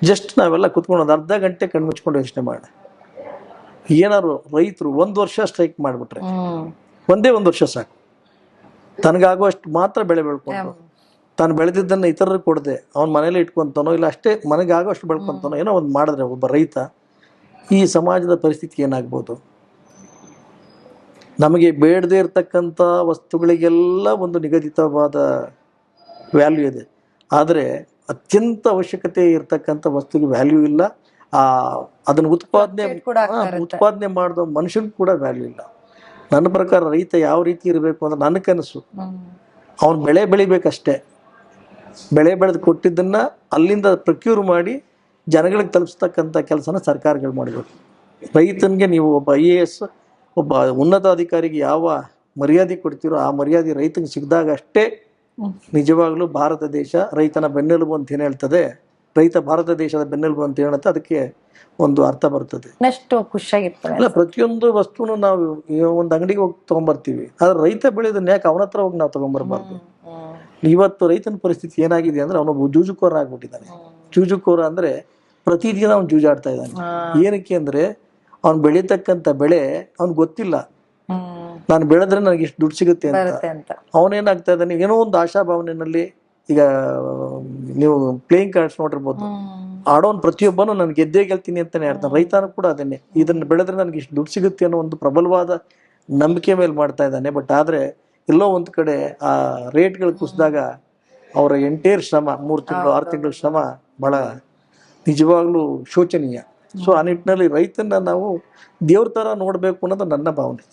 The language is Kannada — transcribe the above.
ಜಸ್ಟ್ ನಾವೆಲ್ಲ ಕುತ್ಕೊಂಡು ಒಂದು ಅರ್ಧ ಗಂಟೆ ಕಣ್ಮುಚ್ಕೊಂಡು ಯೋಚನೆ ಮಾಡೋಣ. ಏನಾದ್ರು ರೈತರು 1 ವರ್ಷ ಸ್ಟ್ರೈಕ್ ಮಾಡಿಬಿಟ್ರೆ, ಒಂದೇ 1 ವರ್ಷ ಸಾಕು, ತನಗಾಗುವಷ್ಟು ಮಾತ್ರ ಬೆಳೆ ಬೆಳ್ಕೊಂಡು ತಾನು ಬೆಳೆದಿದ್ದನ್ನು ಇತರರಿಗೆ ಕೊಡದೆ ಅವ್ನ ಮನೇಲಿ ಇಟ್ಕೊಂತಾನೋ ಇಲ್ಲ ಅಷ್ಟೇ ಮನೆಗಾಗೋಷ್ಟು ಬೆಳ್ಕೊಂತಾನೋ ಏನೋ ಒಂದು ಮಾಡಿದ್ರೆ ಒಬ್ಬ ರೈತ, ಈ ಸಮಾಜದ ಪರಿಸ್ಥಿತಿ ಏನಾಗ್ಬೋದು? ನಮಗೆ ಬೇಡದೇ ಇರತಕ್ಕಂಥ ವಸ್ತುಗಳಿಗೆಲ್ಲ ಒಂದು ನಿಗದಿತವಾದ ವ್ಯಾಲ್ಯೂ ಇದೆ, ಆದರೆ ಅತ್ಯಂತ ಅವಶ್ಯಕತೆ ಇರತಕ್ಕಂಥ ವಸ್ತುಗೆ ವ್ಯಾಲ್ಯೂ ಇಲ್ಲ. ಅದನ್ನು ಉತ್ಪಾದನೆ ಮಾಡಿದ ಮನುಷ್ಯನಿಗೆ ಕೂಡ ವ್ಯಾಲ್ಯೂ ಇಲ್ಲ. ನನ್ನ ಪ್ರಕಾರ ರೈತ ಯಾವ ರೀತಿ ಇರಬೇಕು ಅಂದ್ರೆ ನನ್ನ ಕನಸು, ಅವನು ಬೆಳೆ ಬೆಳಿಬೇಕಷ್ಟೇ, ಬೆಳೆ ಬೆಳೆದು ಕೊಟ್ಟಿದ್ದನ್ನು ಅಲ್ಲಿಂದ ಪ್ರಕ್ಯೂರ್ ಮಾಡಿ ಜನಗಳಿಗೆ ತಲುಪಿಸ್ತಕ್ಕಂಥ ಕೆಲಸನ ಸರ್ಕಾರಗಳು ಮಾಡಬೇಕು. ರೈತನಿಗೆ ನೀವು ಒಬ್ಬ IAS ಒಬ್ಬ ಉನ್ನತ ಅಧಿಕಾರಿಗೆ ಯಾವ ಮರ್ಯಾದೆ ಕೊಡ್ತೀರೋ ಆ ಮರ್ಯಾದೆ ರೈತನಿಗೆ ಸಿಕ್ಕಿದಾಗ ಅಷ್ಟೇ ನಿಜವಾಗ್ಲೂ ಭಾರತ ದೇಶ ರೈತನ ಬೆನ್ನೆಲುಬು ಅಂತ ಏನು ಹೇಳ್ತದೆ, ರೈತ ಭಾರತ ದೇಶದ ಬೆನ್ನೆಲುಬು ಅಂತ ಹೇಳುತ್ತೆ, ಅದಕ್ಕೆ ಒಂದು ಅರ್ಥ ಬರ್ತದೆ. ಅಲ್ಲ, ಪ್ರತಿಯೊಂದು ವಸ್ತುನು ನಾವು ಒಂದು ಅಂಗಡಿಗೆ ಹೋಗಿ ತಗೊಂಡ್ಬರ್ತೀವಿ, ಆದ್ರೆ ರೈತ ಬೆಳೆದನ್ನ ಯಾಕೆ ಅವನ ಹತ್ರ ಹೋಗಿ ನಾವು ತಗೊಂಡ್ಬರ್ಬಾರ್ದು? ಇವತ್ತು ರೈತನ ಪರಿಸ್ಥಿತಿ ಏನಾಗಿದೆ ಅಂದ್ರೆ ಅವನೊಬ್ಬ ಜೂಜುಕೋರ ಆಗ್ಬಿಟ್ಟಿದ್ದಾನೆ. ಜೂಜುಕೋರ ಅಂದ್ರೆ ಪ್ರತಿದಿನ ಅವ್ನು ಜೂಜಾಡ್ತಾ ಇದ್ದಾನೆ. ಏನಕ್ಕೆ ಅಂದ್ರೆ ಅವ್ನು ಬೆಳೀತಕ್ಕಂಥ ಬೆಳೆ ಅವ್ನಿಗೆ ಗೊತ್ತಿಲ್ಲ, ನಾನು ಬೆಳೆದ್ರೆ ನನಗೆ ಇಷ್ಟು ದುಡ್ಡು ಸಿಗುತ್ತೆ ಅಂತ. ಅವನೇನಾಗ್ತಾ ಇದ್ದಾನೆ, ಏನೋ ಒಂದು ಆಶಾಭಾವನೆಯಲ್ಲಿ, ಈಗ ನೀವು ಪ್ಲೇಯಿಂಗ್ ಕಾರ್ಡ್ಸ್ ನೋಡಿರ್ಬೋದು, ಆಡೋನ್ ಪ್ರತಿಯೊಬ್ಬನು ನಾನು ಗೆದ್ದೇ ಗೆಲ್ತೀನಿ ಅಂತಾನೆ ಹೇಳ್ತಾನೆ. ರೈತನು ಕೂಡ ಅದನ್ನೇ, ಇದನ್ನ ಬೆಳೆದ್ರೆ ನನಗೆ ಇಷ್ಟು ದುಡ್ಡು ಸಿಗುತ್ತೆ ಅನ್ನೋ ಒಂದು ಪ್ರಬಲವಾದ ನಂಬಿಕೆ ಮೇಲೆ ಮಾಡ್ತಾ ಇದ್ದಾನೆ. ಬಟ್ ಆದ್ರೆ ಎಲ್ಲೋ ಒಂದು ಕಡೆ ಆ ರೇಟ್ಗಳು ಕುಸಿದಾಗ ಅವರ ಎಂಟೇರ್ ಶ್ರಮ, 3 ತಿಂಗಳು 6 ತಿಂಗಳ ಶ್ರಮ ಬಹಳ ನಿಜವಾಗ್ಲೂ ಶೋಚನೀಯ. ಸೊ ಆ ನಿಟ್ಟಿನಲ್ಲಿ ರೈತನ ನಾವು ದೇವ್ರ ತರ ನೋಡ್ಬೇಕು ಅನ್ನೋದು ನನ್ನ ಭಾವನೆ.